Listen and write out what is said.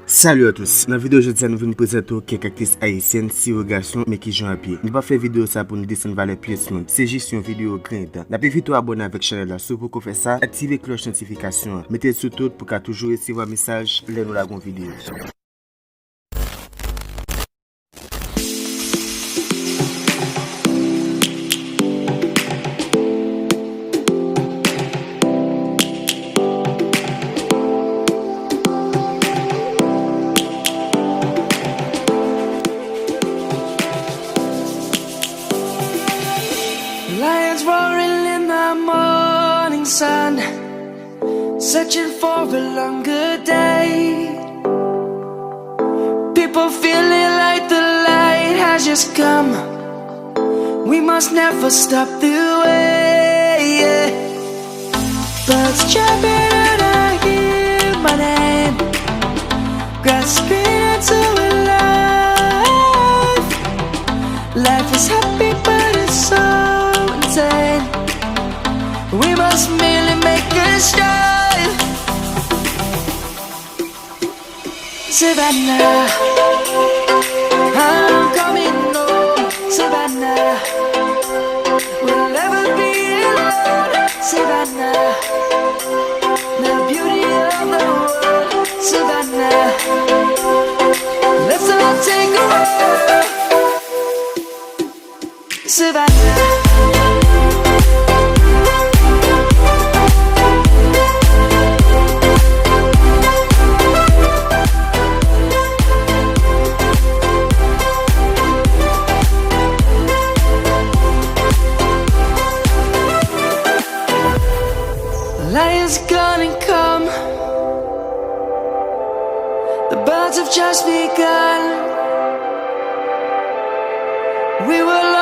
Salut à tous, dans la vidéo aujourd'hui nous venons présenter quelques actrices haïtiennes, si aux garçons mais qui jouent à pied. Nous pas faire vidéo ça pour nous descendre vers les pièces monde. C'est juste une vidéo grande. N'a pas vite abonner avec la chaîne là, si vous pouvez faire ça, activez la cloche notification. Mettez sur tout pour qu'à toujours recevoir un message les nous la vidéo. Lions roaring in the morning sun, searching for a longer day. People feeling like the light has just come. We must never stop the way. Birds chirping and I hear my name, grasping into a life. Life is happy but it's so insane. We must merely make a strive. Savannah, I'm coming home. Savannah, we'll never be alone. Savannah, the beauty of the world. Savannah, let's all take a walk. Savannah. Lions gonna come. The birds have just begun. We will